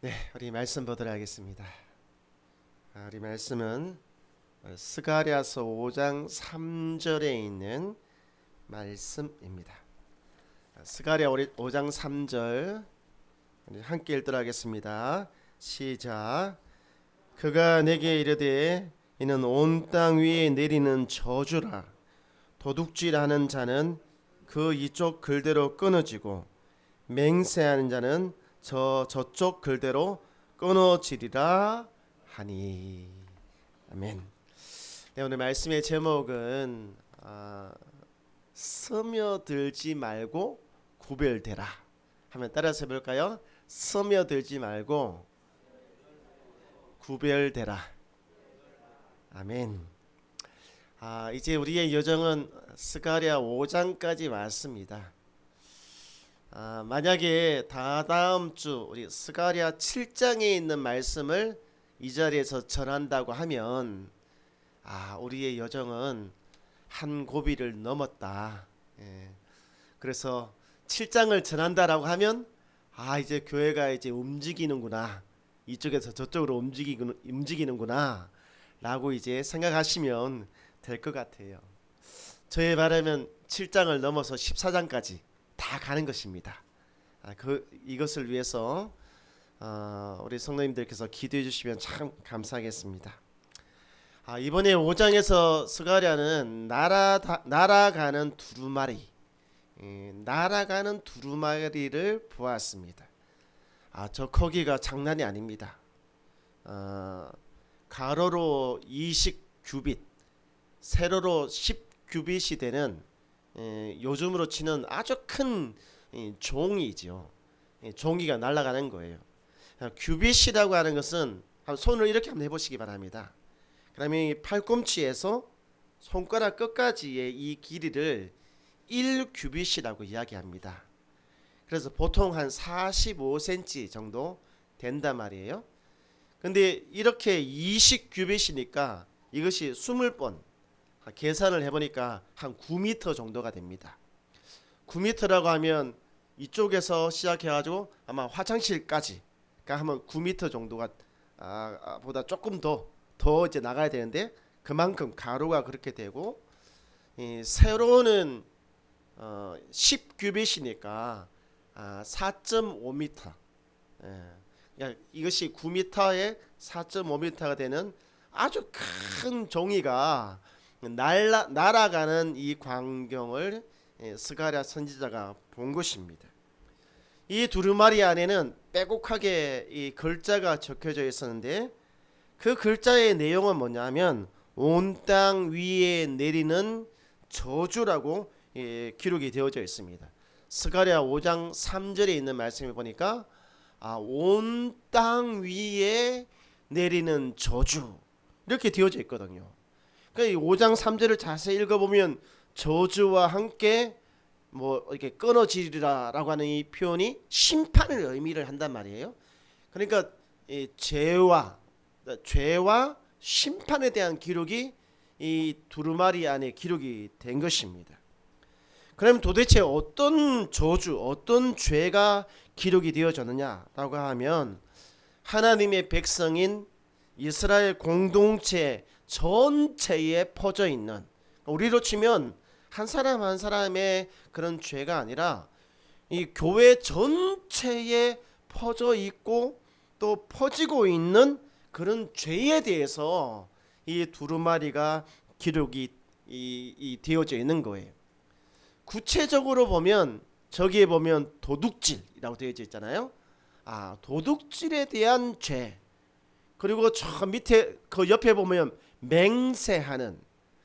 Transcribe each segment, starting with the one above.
네, 우리 말씀 보도록 하겠습니다. 우리 말씀은 스가랴서 5장 3절에 있는 말씀입니다. 스가랴 5장 3절 함께 읽도록 하겠습니다. 시작. 그가 내게 이르되 이는 온 땅 위에 내리는 저주라. 도둑질하는 자는 그 이쪽 글대로 끊어지고 맹세하는 자는 저쪽 글대로 끊어지리라 하니. 아멘. 네, 오늘 말씀의 제목은 스며들지 말고 구별되라. 한번 따라서 해볼까요? 스며들지 말고 구별되라. 아멘. 이제 우리의 여정은 스가랴 5장까지 왔습니다. 만약에 다다음 주 우리 스가랴 7장에 있는 말씀을 이 자리에서 전한다고 하면 우리의 여정은 한 고비를 넘었다. 그래서 7장을 전한다라고 하면 이제 교회가 이제 움직이는구나, 이쪽에서 저쪽으로 움직이는구나 라고 이제 생각하시면 될 것 같아요. 저의 바람은 7장을 넘어서 14장까지 다 가는 것입니다. 이것을 위해서 우리 성도님들께서 기도해 주시면 참 감사하겠습니다. 이번에 5장에서 스가랴는 날아가는 두루마리, 날아가는 두루마리를 보았습니다. 저 크기가 장난이 아닙니다. 가로로 20규빗, 세로로 10규빗이 되는 요즘으로 치는 아주 큰 종이죠. 종이가 날아가는 거예요. 규빗이라고 하는 것은 손을 이렇게 한번 해보시기 바랍니다. 그러면 이 팔꿈치에서 손가락 끝까지의 이 길이를 1규빗이라고 이야기합니다. 그래서 보통 한 45cm 정도 된단 말이에요. 근데 이렇게 20규빗이니까 이것이 20번 계산을 해보니까 한 9m 정도가 됩니다. 9m라고 하면 이쪽에서 시작해가지고 아마 화장실까지, 그러니까 하면 9m 정도가 보다 조금 더 이제 나가야 되는데 그만큼 가로가 그렇게 되고, 세로는 10규빗이니까 4.5m. 그러니까 이것이 9m에 4.5m가 되는 아주 큰 종이가 날아가는 이 광경을 스가랴 선지자가 본 것입니다. 이 두루마리 안에는 빼곡하게 이 글자가 적혀져 있었는데 그 글자의 내용은 뭐냐면 온 땅 위에 내리는 저주라고 기록이 되어져 있습니다. 스가랴 5장 3절에 있는 말씀을 보니까 온 땅 위에 내리는 저주 이렇게 되어져 있거든요. 그러니까 이 5장 3절을 자세히 읽어보면 저주와 함께 이렇게 끊어지리라라고 하는 이 표현이 심판을 의미를 한단 말이에요. 그러니까 이 죄와 심판에 대한 기록이 이 두루마리 안에 기록이 된 것입니다. 그럼 도대체 어떤 저주, 어떤 죄가 기록이 되어졌느냐라고 하면 하나님의 백성인 이스라엘 공동체 전체에 퍼져 있는, 우리로 치면 한 사람 한 사람의 그런 죄가 아니라 이 교회 전체에 퍼져 있고 또 퍼지고 있는 그런 죄에 대해서 이 두루마리가 기록이 되어져 있는 거예요. 구체적으로 보면 저기에 보면 도둑질이라고 되어져 있잖아요. 도둑질에 대한 죄, 그리고 저 밑에 그 옆에 보면 맹세하는,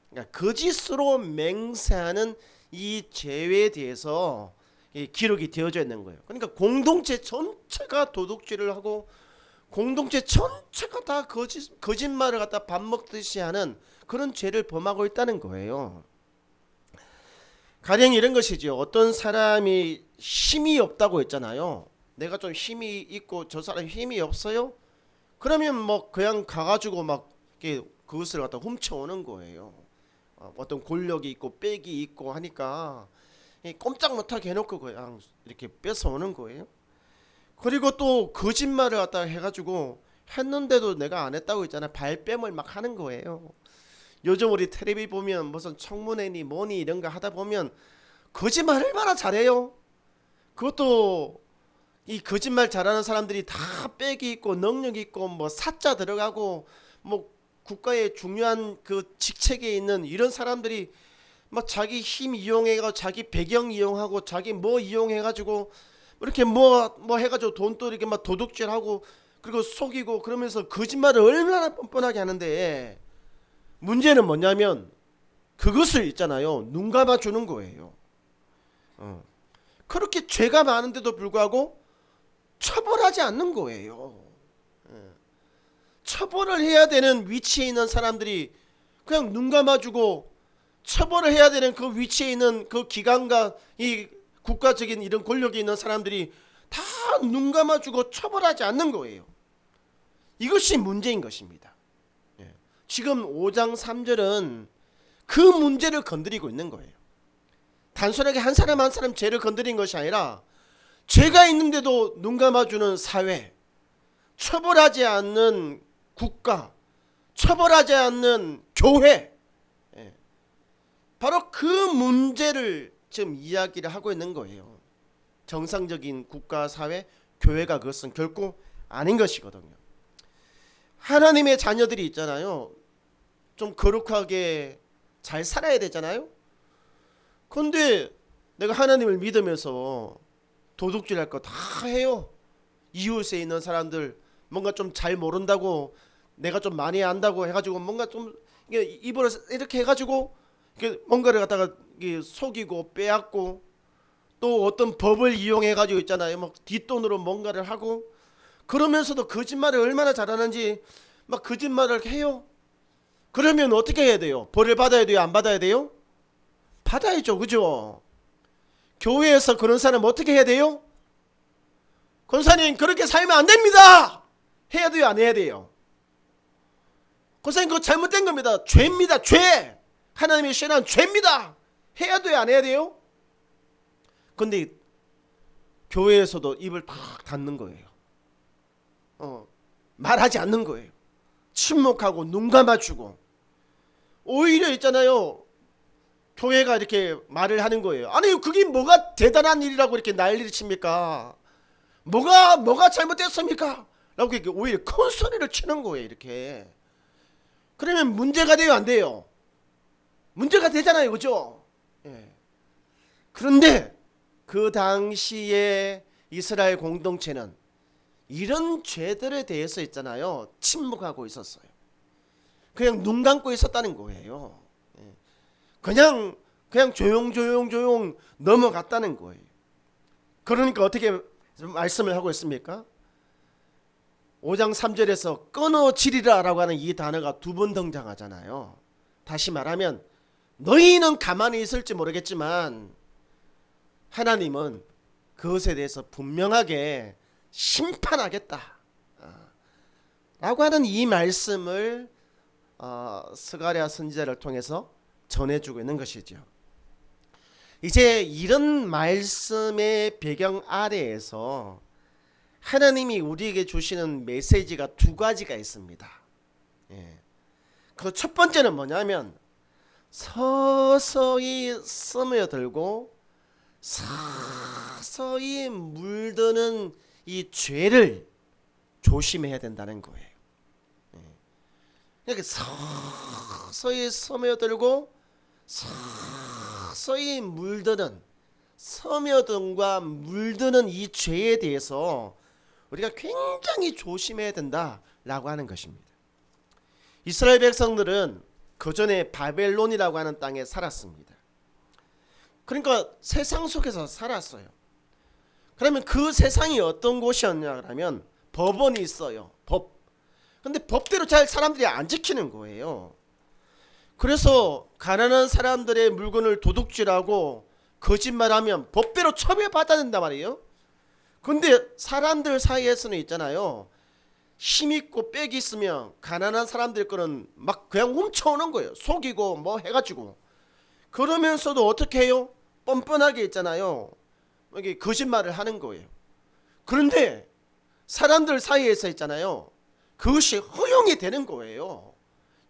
그러니까 거짓으로 맹세하는 이 죄에 대해서 기록이 되어져 있는 거예요. 그러니까 공동체 전체가 도둑질을 하고 공동체 전체가 다 거짓말을 갖다 밥 먹듯이 하는 그런 죄를 범하고 있다는 거예요. 가령 이런 것이죠. 어떤 사람이 힘이 없다고 했잖아요. 내가 좀 힘이 있고 저 사람이 힘이 없어요? 그러면 그냥 가가지고 그것을 갖다 훔쳐오는 거예요. 어떤 권력이 있고 빽이 있고 하니까 꼼짝 못하게 해놓고 그냥 이렇게 뺏어오는 거예요. 그리고 또 거짓말을 갖다가 해가지고 했는데도 내가 안 했다고 있잖아요. 발뺌을 막 하는 거예요. 요즘 우리 텔레비 보면 무슨 청문회니 뭐니 이런 거 하다 보면 거짓말 얼마나 잘해요. 그것도 이 거짓말 잘하는 사람들이 다 빽이 있고 능력 있고 뭐 사자 들어가고 뭐 국가의 중요한 그 직책에 있는 이런 사람들이 막 자기 힘 이용해가지고 자기 배경 이용하고 자기 뭐 이용해가지고 이렇게 뭐 해가지고 돈 또 이렇게 막 도둑질하고 그리고 속이고 그러면서 거짓말을 얼마나 뻔뻔하게 하는데 문제는 뭐냐면 그것을 있잖아요. 눈 감아 주는 거예요. 그렇게 죄가 많은데도 불구하고 처벌하지 않는 거예요. 처벌을 해야 되는 위치에 있는 사람들이 그냥 눈 감아주고 처벌을 해야 되는 그 위치에 있는 그 기관과 이 국가적인 이런 권력이 있는 사람들이 다 눈 감아주고 처벌하지 않는 거예요. 이것이 문제인 것입니다. 지금 5장 3절은 그 문제를 건드리고 있는 거예요. 단순하게 한 사람 한 사람 죄를 건드린 것이 아니라 죄가 있는데도 눈 감아주는 사회, 처벌하지 않는 국가, 처벌하지 않는 교회, 바로 그 문제를 지금 이야기를 하고 있는 거예요. 정상적인 국가, 사회, 교회가 그것은 결코 아닌 것이거든요. 하나님의 자녀들이 있잖아요. 좀 거룩하게 잘 살아야 되잖아요. 그런데 내가 하나님을 믿으면서 도둑질할 거 다 해요. 이웃에 있는 사람들 뭔가 좀 잘 모른다고 내가 좀 많이 안다고 해가지고 뭔가 좀 입으로 이렇게 해가지고 뭔가를 갖다가 속이고 빼앗고 또 어떤 법을 이용해가지고 있잖아요. 막 뒷돈으로 뭔가를 하고 그러면서도 거짓말을 얼마나 잘하는지 막 거짓말을 해요. 그러면 어떻게 해야 돼요? 벌을 받아야 돼요? 안 받아야 돼요? 받아야죠. 그죠? 교회에서 그런 사람 어떻게 해야 돼요? 권사님 그렇게 살면 안 됩니다. 해야 돼요? 안 해야 돼요? 권사님 그거 잘못된 겁니다. 죄입니다. 죄. 하나님의 싫어하는 죄입니다. 해야 돼요? 안 해야 돼요? 근데 교회에서도 입을 탁 닫는 거예요. 말하지 않는 거예요. 침묵하고 눈 감아주고 오히려 있잖아요. 교회가 이렇게 말을 하는 거예요. 아니 그게 뭐가 대단한 일이라고 이렇게 난리를 칩니까? 뭐가 잘못됐습니까? 라고 이렇게 오히려 큰 소리를 치는 거예요. 이렇게. 그러면 문제가 돼요? 안 돼요? 문제가 되잖아요. 그죠? 그런데 그 당시에 이스라엘 공동체는 이런 죄들에 대해서 있잖아요. 침묵하고 있었어요. 그냥 눈 감고 있었다는 거예요. 그냥 조용 넘어갔다는 거예요. 그러니까 어떻게 말씀을 하고 있습니까? 5장 3절에서 끊어지리라 라고 하는 이 단어가 두 번 등장하잖아요. 다시 말하면 너희는 가만히 있을지 모르겠지만 하나님은 그것에 대해서 분명하게 심판하겠다 라고 하는 이 말씀을 스가랴 선지자를 통해서 전해주고 있는 것이죠. 이제 이런 말씀의 배경 아래에서 하나님이 우리에게 주시는 메시지가 두 가지가 있습니다. 그 첫 번째는 뭐냐면 서서히 스며들고 서서히 물드는 이 죄를 조심해야 된다는 거예요. 이렇게 서서히 스며들고 서서히 물드는 스며든과 물드는 이 죄에 대해서 우리가 굉장히 조심해야 된다라고 하는 것입니다. 이스라엘 백성들은 그 전에 바벨론이라고 하는 땅에 살았습니다. 그러니까 세상 속에서 살았어요. 그러면 그 세상이 어떤 곳이었냐 하면 법원이 있어요. 법. 근데 법대로 잘 사람들이 안 지키는 거예요. 그래서 가난한 사람들의 물건을 도둑질하고 거짓말하면 법대로 처벌받아야 된단 말이에요. 근데 사람들 사이에서는 있잖아요. 힘있고 빽이 있으면 가난한 사람들 거는 막 그냥 훔쳐오는 거예요. 속이고 뭐 해가지고. 그러면서도 어떻게 해요? 뻔뻔하게 있잖아요. 이게 거짓말을 하는 거예요. 그런데 사람들 사이에서 있잖아요. 그것이 허용이 되는 거예요.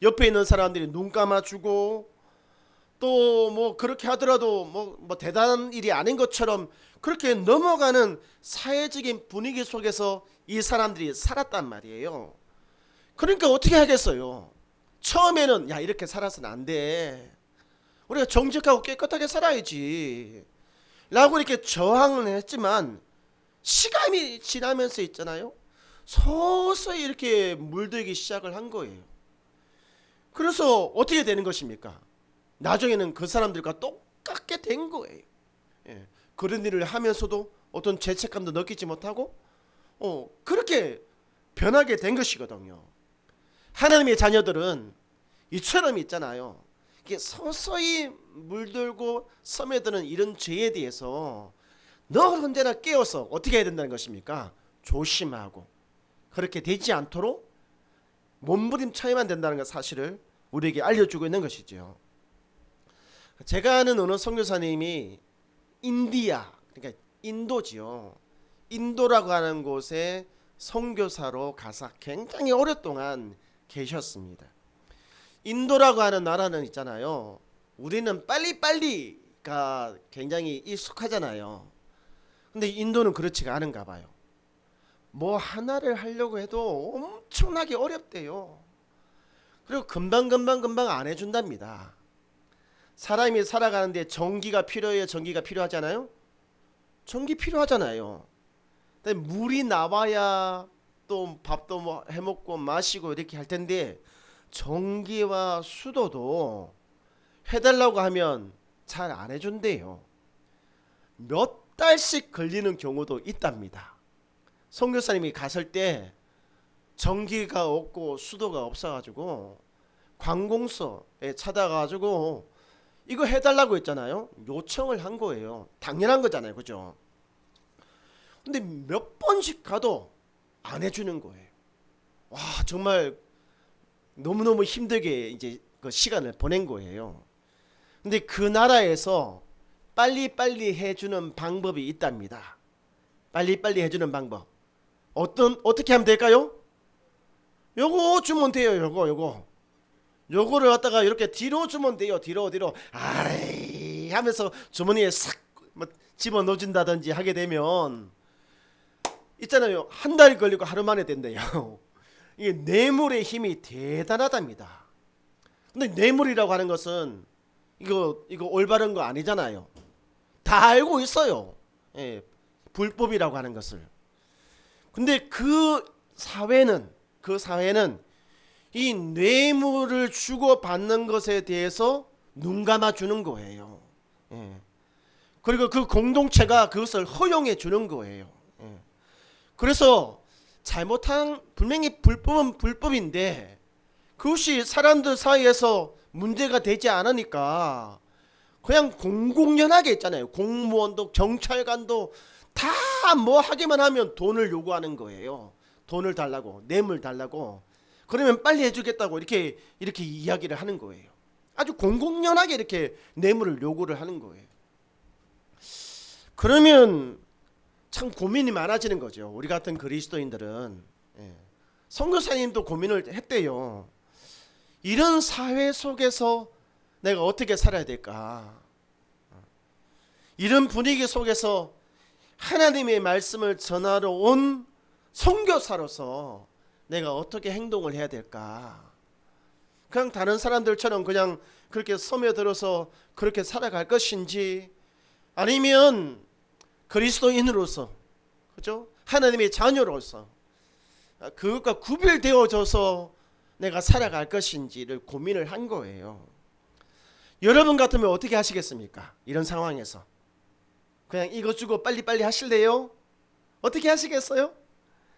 옆에 있는 사람들이 눈 감아주고 또 뭐 그렇게 하더라도 뭐 대단한 일이 아닌 것처럼 그렇게 넘어가는 사회적인 분위기 속에서 이 사람들이 살았단 말이에요. 그러니까 어떻게 하겠어요? 처음에는 야 이렇게 살아서는 안 돼. 우리가 정직하고 깨끗하게 살아야지. 라고 이렇게 저항을 했지만 시간이 지나면서 있잖아요. 서서히 이렇게 물들기 시작을 한 거예요. 그래서 어떻게 되는 것입니까? 나중에는 그 사람들과 똑같게 된 거예요. 예. 그런 일을 하면서도 어떤 죄책감도 느끼지 못하고 그렇게 변하게 된 것이거든요. 하나님의 자녀들은 이처럼 있잖아요. 이게 서서히 물들고 스며드는 이런 죄에 대해서 늘 언제나 깨어서 어떻게 해야 된다는 것입니까? 조심하고 그렇게 되지 않도록 몸부림쳐야만 된다는 것 사실을 우리에게 알려주고 있는 것이죠. 제가 아는 어느 선교사님이 인디아, 그러니까 인도지요. 인도라고 하는 곳에 선교사로 가서 굉장히 오랫동안 계셨습니다. 인도라고 하는 나라는 있잖아요. 우리는 빨리빨리가 굉장히 익숙하잖아요. 근데 인도는 그렇지가 않은가 봐요. 뭐 하나를 하려고 해도 엄청나게 어렵대요. 그리고 금방 안 해준답니다. 사람이 살아가는데 전기가 필요해요? 전기가 필요하잖아요? 전기 필요하잖아요. 근데 물이 나와야 또 밥도 뭐 해먹고 마시고 이렇게 할 텐데 전기와 수도도 해달라고 하면 잘 안 해준대요. 몇 달씩 걸리는 경우도 있답니다. 선교사님이 갔을 때 전기가 없고 수도가 없어가지고 관공서에 찾아가지고 이거 해달라고 했잖아요. 요청을 한 거예요. 당연한 거잖아요. 그죠? 근데 몇 번씩 가도 안 해주는 거예요. 와, 정말 너무너무 힘들게 이제 그 시간을 보낸 거예요. 근데 그 나라에서 빨리빨리 해주는 방법이 있답니다. 빨리빨리 해주는 방법. 어떻게 하면 될까요? 요거 주면 돼요. 요거를 갖다가 이렇게 뒤로 주면 돼요. 뒤로 아이 하면서 주머니에 싹 집어넣어준다든지 하게 되면 있잖아요. 한 달 걸리고 하루 만에 된대요. 이게 뇌물의 힘이 대단하답니다. 근데 뇌물이라고 하는 것은 이거 올바른 거 아니잖아요. 다 알고 있어요. 예, 불법이라고 하는 것을. 근데 그 사회는 이 뇌물을 주고 받는 것에 대해서 눈 감아 주는 거예요. 예. 그리고 그 공동체가 그것을 허용해 주는 거예요. 예. 그래서 잘못한 분명히 불법은 불법인데 그것이 사람들 사이에서 문제가 되지 않으니까 그냥 공공연하게 있잖아요. 공무원도 경찰관도 다 뭐 하기만 하면 돈을 요구하는 거예요. 돈을 달라고, 뇌물 달라고. 그러면 빨리 해주겠다고 이렇게 이야기를 하는 거예요. 아주 공공연하게 이렇게 뇌물을 요구를 하는 거예요. 그러면 참 고민이 많아지는 거죠. 우리 같은 그리스도인들은. 예. 선교사님도 고민을 했대요. 이런 사회 속에서 내가 어떻게 살아야 될까? 이런 분위기 속에서 하나님의 말씀을 전하러 온 선교사로서 내가 어떻게 행동을 해야 될까? 그냥 다른 사람들처럼 그냥 그렇게 스며들어서 그렇게 살아갈 것인지 아니면 그리스도인으로서 그죠? 하나님의 자녀로서 그것과 구별되어져서 내가 살아갈 것인지를 고민을 한 거예요. 여러분 같으면 어떻게 하시겠습니까? 이런 상황에서 그냥 이거 주고 빨리빨리 하실래요? 어떻게 하시겠어요?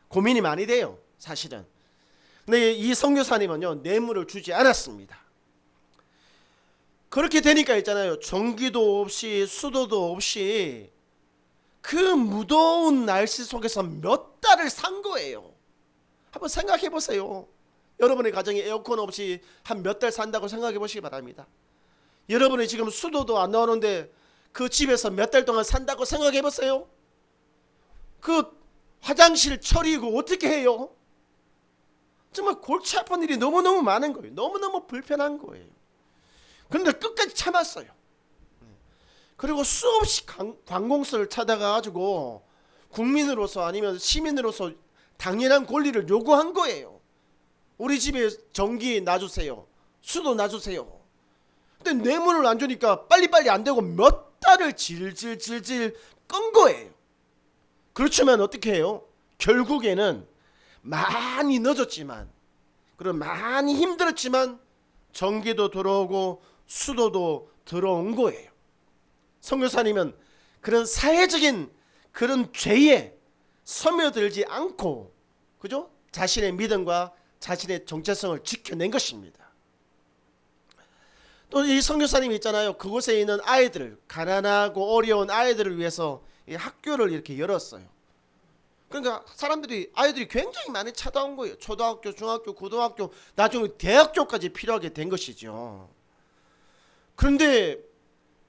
고민이 많이 돼요. 사실은. 근데 이 선교사님은요 뇌물을 주지 않았습니다. 그렇게 되니까 있잖아요. 전기도 없이 수도도 없이 그 무더운 날씨 속에서 몇 달을 산 거예요. 한번 생각해 보세요. 여러분의 가정에 에어컨 없이 한 몇 달 산다고 생각해 보시기 바랍니다. 여러분이 지금 수도도 안 나오는데 그 집에서 몇 달 동안 산다고 생각해 보세요. 그 화장실 처리고 어떻게 해요? 정말 골치 아픈 일이 너무너무 많은 거예요. 너무너무 불편한 거예요. 그런데 끝까지 참았어요. 그리고 수없이 관공서를 찾아가가지고 국민으로서 아니면 시민으로서 당연한 권리를 요구한 거예요. 우리 집에 전기 놔주세요. 수도 놔주세요. 근데 뇌물을 안 주니까 빨리빨리 안 되고 몇 달을 질질질질 끈 거예요. 그렇지만 어떻게 해요? 결국에는 많이 늦었지만, 그리고 많이 힘들었지만 전기도 들어오고 수도도 들어온 거예요. 선교사님은 그런 사회적인 그런 죄에 스며들지 않고, 그죠? 자신의 믿음과 자신의 정체성을 지켜낸 것입니다. 또 이 선교사님이 있잖아요. 그곳에 있는 아이들을, 가난하고 어려운 아이들을 위해서 이 학교를 이렇게 열었어요. 그러니까 아이들이 굉장히 많이 찾아온 거예요. 초등학교, 중학교, 고등학교, 나중에 대학교까지 필요하게 된 것이죠. 그런데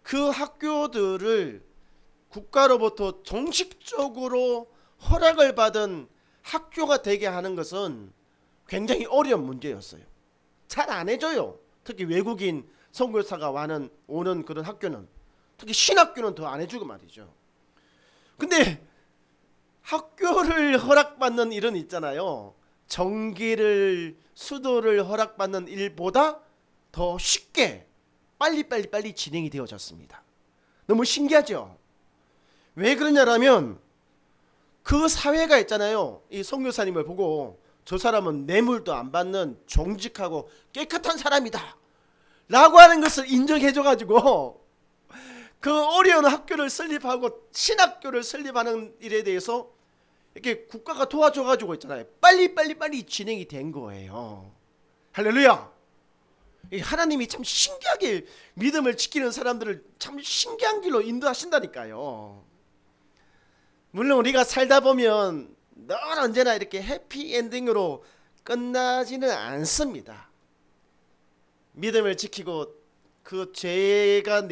그 학교들을 국가로부터 정식적으로 허락을 받은 학교가 되게 하는 것은 굉장히 어려운 문제였어요. 잘 안 해줘요. 특히 외국인 선교사가 오는 그런 학교는, 특히 신학교는 더 안 해주고 말이죠. 근데 학교를 허락받는 일은 있잖아요. 전기를, 수도를 허락받는 일보다 더 쉽게 빨리 진행이 되어졌습니다. 너무 신기하죠? 왜 그러냐라면 그 사회가 있잖아요. 이 선교사님을 보고 저 사람은 뇌물도 안 받는 정직하고 깨끗한 사람이다 라고 하는 것을 인정해줘가지고 그 어려운 학교를 설립하고 신학교를 설립하는 일에 대해서 이렇게 국가가 도와줘가지고 있잖아요. 빨리 진행이 된 거예요. 할렐루야. 하나님이 참 신기하게 믿음을 지키는 사람들을 참 신기한 길로 인도하신다니까요. 물론 우리가 살다 보면 늘 언제나 이렇게 해피엔딩으로 끝나지는 않습니다. 믿음을 지키고 그 죄가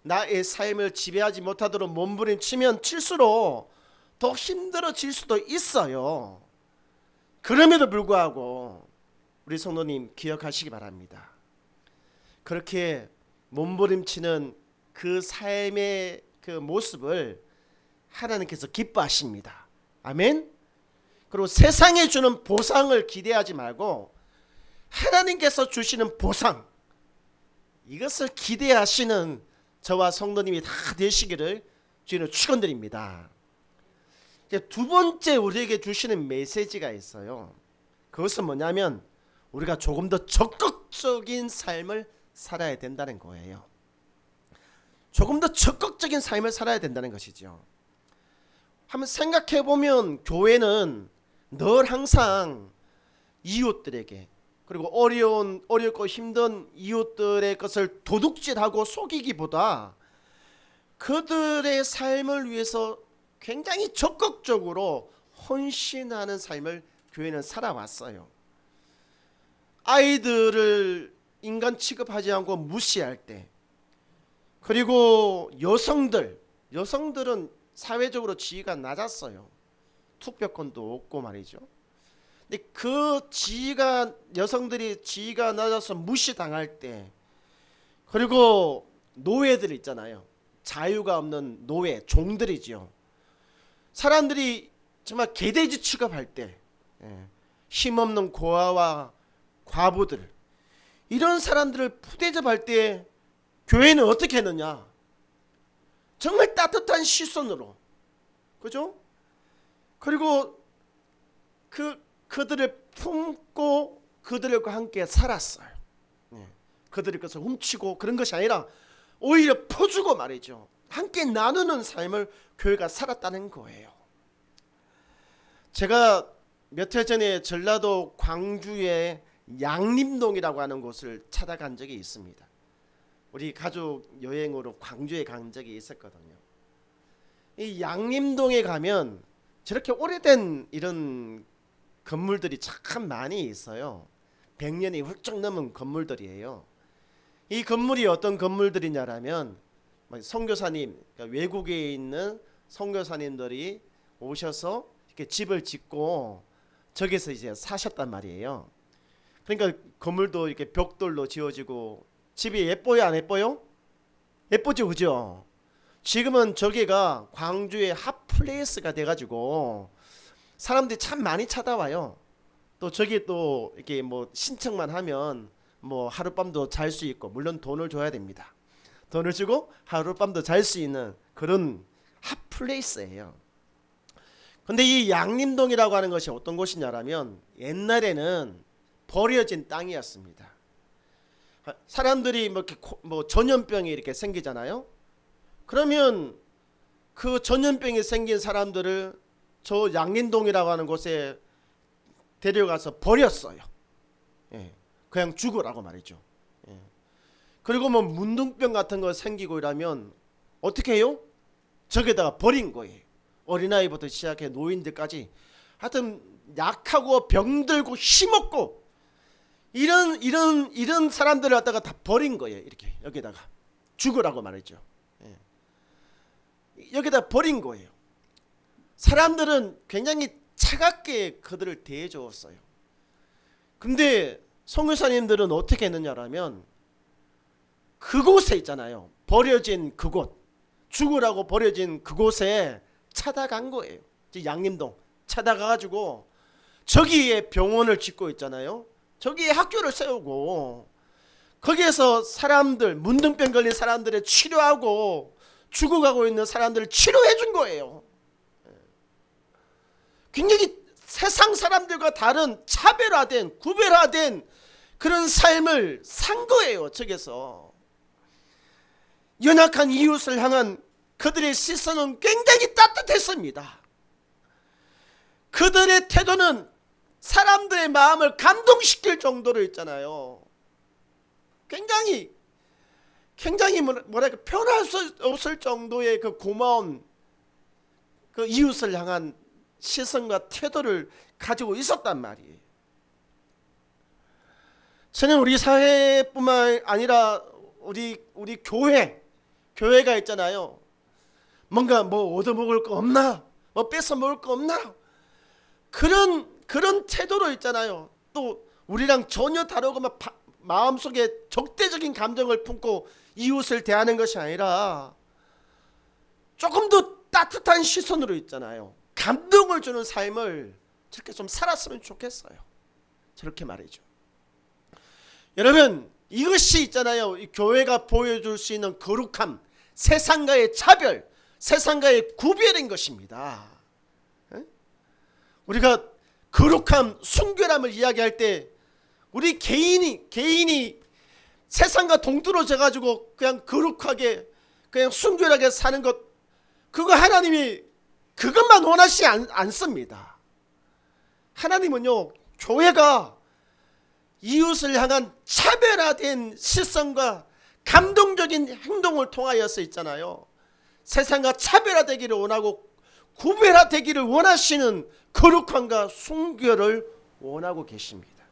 나의 삶을 지배하지 못하도록 몸부림치면 칠수록 더 힘들어질 수도 있어요. 그럼에도 불구하고 우리 성도님 기억하시기 바랍니다. 그렇게 몸부림치는 그 삶의 그 모습을 하나님께서 기뻐하십니다. 아멘. 그리고 세상에 주는 보상을 기대하지 말고 하나님께서 주시는 보상, 이것을 기대하시는 저와 성도님이 다 되시기를 주님으로 축원드립니다. 두 번째 우리에게 주시는 메시지가 있어요. 그것은 뭐냐면 우리가 조금 더 적극적인 삶을 살아야 된다는 거예요. 조금 더 적극적인 삶을 살아야 된다는 것이죠. 한번 생각해 보면 교회는 늘 항상 이웃들에게, 그리고 어렵고 힘든 이웃들의 것을 도둑질하고 속이기보다 그들의 삶을 위해서 굉장히 적극적으로 헌신하는 삶을 교회는 살아왔어요. 아이들을 인간 취급하지 않고 무시할 때, 그리고 여성들은 사회적으로 지위가 낮았어요. 투표권도 없고 말이죠. 근데 여성들이 지위가 낮아서 무시당할 때, 그리고 노예들 있잖아요. 자유가 없는 노예, 종들이죠. 사람들이 정말 개돼지 취급할 때, 힘없는 고아와 과부들, 이런 사람들을 푸대접할 때 교회는 어떻게 했느냐? 정말 따뜻한 시선으로, 그죠? 그리고 그들을 품고 그들과 함께 살았어요. 그들의 것을 훔치고 그런 것이 아니라 오히려 퍼주고 말이죠. 함께 나누는 삶을 교회가 살았다는 거예요. 제가 몇 해 전에 전라도 광주의 양림동이라고 하는 곳을 찾아간 적이 있습니다. 우리 가족 여행으로 광주에 간 적이 있었거든요. 이 양림동에 가면 저렇게 오래된 이런 건물들이 참 많이 있어요. 100년이 훌쩍 넘은 건물들이에요. 이 건물이 어떤 건물들이냐라면 선교사님, 그러니까 외국에 있는 선교사님들이 오셔서 이렇게 집을 짓고 저기서 이제 사셨단 말이에요. 그러니까 건물도 이렇게 벽돌로 지어지고 집이 예뻐요, 안 예뻐요? 예쁘죠, 그죠? 지금은 저기가 광주의 핫플레이스가 돼가지고 사람들이 참 많이 찾아와요. 또 저기 또 이렇게 뭐 신청만 하면 뭐 하룻밤도 잘 수 있고, 물론 돈을 줘야 됩니다. 돈을 주고 하룻밤도 잘 수 있는 그런 핫플레이스예요. 근데 이 양림동이라고 하는 것이 어떤 곳이냐라면 옛날에는 버려진 땅이었습니다. 사람들이 뭐 이렇게 뭐 전염병이 이렇게 생기잖아요. 그러면 그 전염병이 생긴 사람들을 저 양림동이라고 하는 곳에 데려가서 버렸어요. 예, 그냥 죽으라고 말이죠. 예. 그리고 뭐 문둥병 같은 거 생기고 이러면 어떻게 해요? 저기다가 버린 거예요. 어린아이부터 시작해 노인들까지 하여튼 약하고 병들고 힘없고 이런 사람들을 갖다가 다 버린 거예요. 이렇게 여기다가 죽으라고 말이죠. 예. 여기다 버린 거예요. 사람들은 굉장히 차갑게 그들을 대해 주었어요. 근데 선교사님들은 어떻게 했느냐라면 그곳에 있잖아요. 버려진 그곳, 죽으라고 버려진 그곳에 찾아간 거예요. 양림동 찾아가가지고 저기에 병원을 짓고 있잖아요. 저기에 학교를 세우고 거기에서 사람들, 문둥병 걸린 사람들을 치료하고 죽어가고 있는 사람들을 치료해 준 거예요. 굉장히 세상 사람들과 다른 차별화된, 구별화된 그런 삶을 산 거예요. 저기서 연약한 이웃을 향한 그들의 시선은 굉장히 따뜻했습니다. 그들의 태도는 사람들의 마음을 감동시킬 정도로 있잖아요. 굉장히 뭐랄까 표현할 수 없을 정도의 그 고마운 그 이웃을 향한 시선과 태도를 가지고 있었단 말이에요. 저는 우리 사회뿐만 아니라 우리 교회가 있잖아요. 뭔가 뭐 얻어먹을 거 없나? 뭐 뺏어 먹을 거 없나? 그런 태도로 있잖아요. 또 우리랑 전혀 다르고 막 마음속에 적대적인 감정을 품고 이웃을 대하는 것이 아니라 조금 더 따뜻한 시선으로 있잖아요. 감동을 주는 삶을 저렇게 좀 살았으면 좋겠어요. 저렇게 말이죠. 여러분, 이것이 있잖아요. 이 교회가 보여줄 수 있는 거룩함, 세상과의 차별, 세상과의 구별인 것입니다. 우리가 거룩함, 순결함을 이야기할 때 우리 개인이 세상과 동떨어져 가지고 그냥 거룩하게 그냥 순결하게 사는 것, 그거 하나님이 그것만 원하시지 않습니다. 하나님은요, 교회가 이웃을 향한 차별화된 시선과 감동적인 행동을 통하여서 있잖아요. 세상과 차별화되기를 원하고 구별화되기를 원하시는 거룩함과 순결을 원하고 계십니다.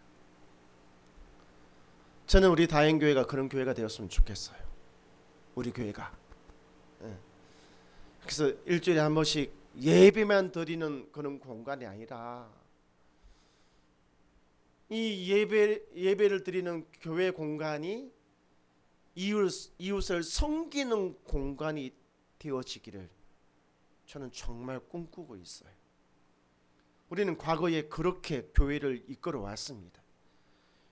저는 우리 다행교회가 그런 교회가 되었으면 좋겠어요. 우리 교회가. 그래서 일주일에 한 번씩 예배만 드리는 그런 공간이 아니라 이 예배를 드리는 교회 공간이 이웃을 섬기는 공간이 되어지기를 저는 정말 꿈꾸고 있어요. 우리는 과거에 그렇게 교회를 이끌어 왔습니다.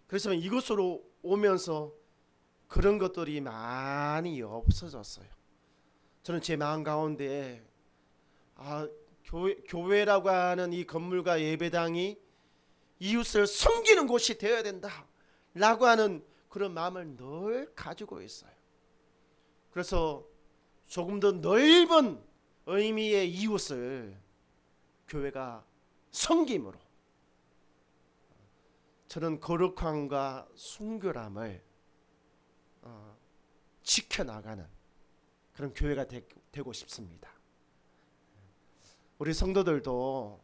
그래서 이곳으로 오면서 그런 것들이 많이 없어졌어요. 저는 제 마음 가운데 교회라고 하는 이 건물과 예배당이 이웃을 섬기는 곳이 되어야 된다라고 하는 그런 마음을 늘 가지고 있어요. 그래서 조금 더 넓은 의미의 이웃을 교회가 섬김으로 저는 거룩함과 순결함을 지켜나가는 그런 교회가 되고 싶습니다. 우리 성도들도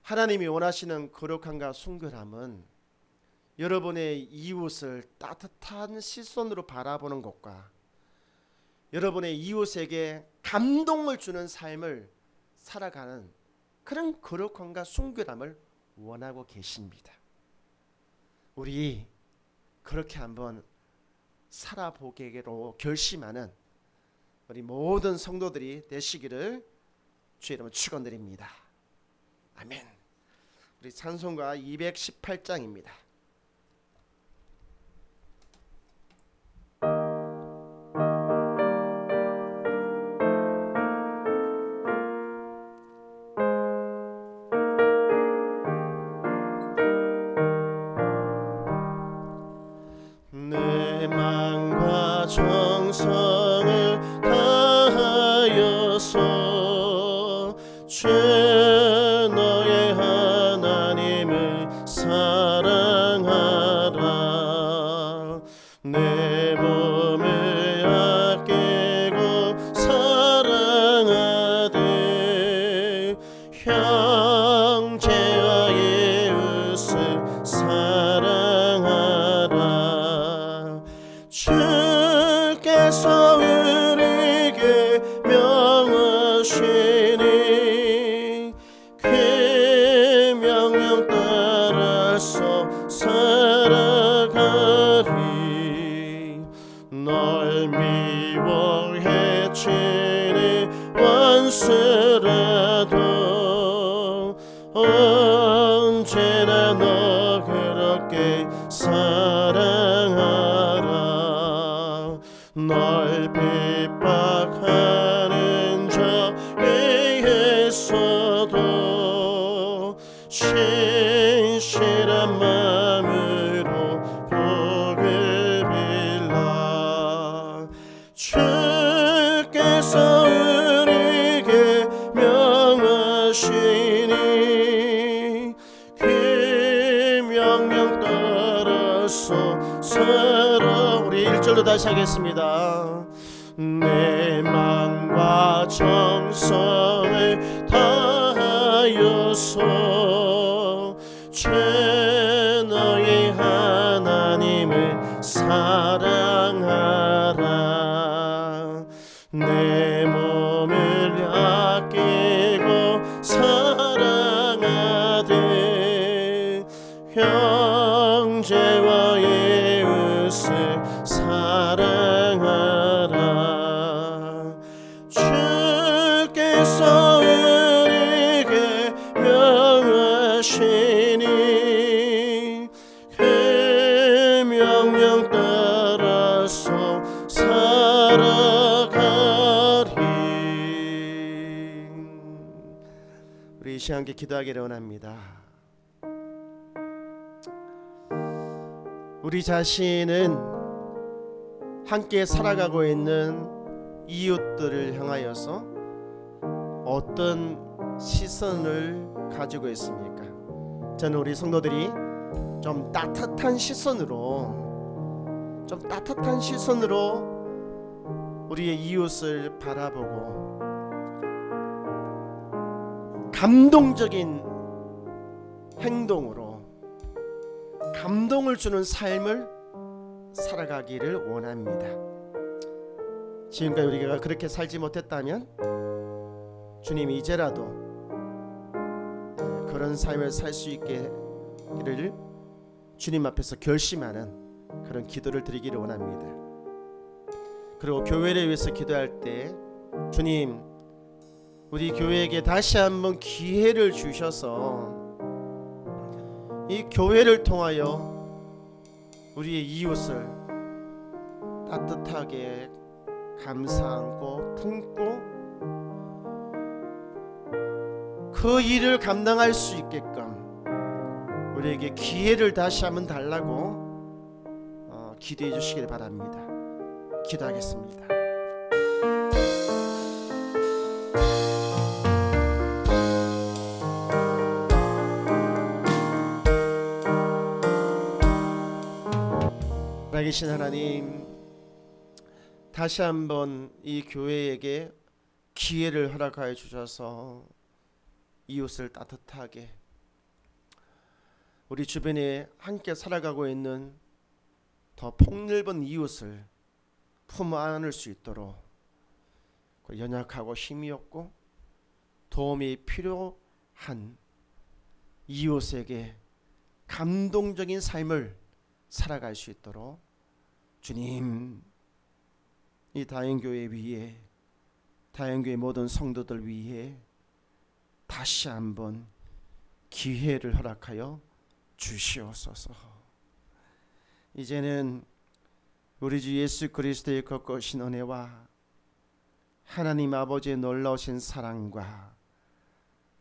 하나님이 원하시는 거룩함과 순결함은 여러분의 이웃을 따뜻한 시선으로 바라보는 것과 여러분의 이웃에게 감동을 주는 삶을 살아가는 그런 거룩함과 순결함을 원하고 계십니다. 우리 그렇게 한번 살아보기로 결심하는 우리 모든 성도들이 되시기를 주의 이름으로 축원드립니다. 아멘. 우리 찬송가 218장입니다. 내 마음과 정성을 다하여서 주 너의 하나님을 사랑하라. 내 몸을 아끼고 사랑하되 형제와 이웃을 사랑하라. 주께서 우리에게 명하시니 그 명령 따라서 살아가리. 널 미워 해치니 원수라도 언제나 너 그렇게 사랑하라. 널 핍박하는 자에 의해서도 신실한 마음으로 복을 빌라. 주께서 우리에게 명하시니 그 명령 따라서 살아. 우리 1절로 다시 하겠습니다. 내 마음과 정성을 다하여서 주 너의 하나님을 사랑하라. 내 몸을 아끼고 사랑하되 형제와 이웃을 사랑하라. 주께서 우리에게 명하시니 그 명령 따라서 살아가리. 우리 이 시간 함께 기도하기를 원합니다. 우리 자신은 함께 살아가고 있는 이웃들을 향하여서 어떤 시선을 가지고 있습니까? 저는 우리 성도들이 좀 따뜻한 시선으로 우리의 이웃을 바라보고 감동적인 행동으로 감동을 주는 삶을 살아가기를 원합니다. 지금까지 우리가 그렇게 살지 못했다면 주님이 이제라도 그런 삶을 살 수 있기를 주님 앞에서 결심하는 그런 기도를 드리기를 원합니다. 그리고 교회를 위해서 기도할 때 주님, 우리 교회에게 다시 한번 기회를 주셔서 이 교회를 통하여 우리의 이웃을 따뜻하게 감사 안고 품고 그 일을 감당할 수 있게끔 우리에게 기회를 다시 한번 달라고 기도해 주시길 바랍니다. 기도하겠습니다. 살아계신 하나님, 다시 한번 이 교회에게 기회를 허락하여 주셔서 이웃을 따뜻하게 우리 주변에 함께 살아가고 있는 더 폭넓은 이웃을 품 안을 수 있도록 연약하고 힘이 없고 도움이 필요한 한 이웃에게 감동적인 삶을 살아갈 수 있도록 주님, 이 다행교회 위에, 다행교회 모든 성도들 위해 다시 한번 기회를 허락하여 주시옵소서. 이제는 우리 주 예수 그리스도의 거룩하신 은혜와 하나님 아버지의 놀라우신 사랑과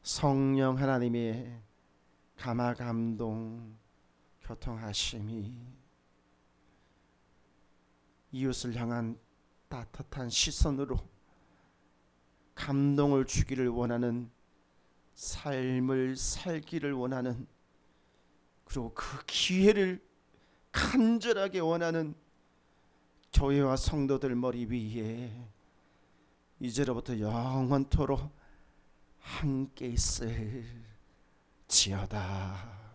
성령 하나님의 감화 감동 교통하심이 이웃을 향한 따뜻한 시선으로 감동을 주기를 원하는 삶을 살기를 원하는, 그리고 그 기회를 간절하게 원하는 교회와 성도들 머리 위에 이제로부터 영원토록 함께 있을지어다.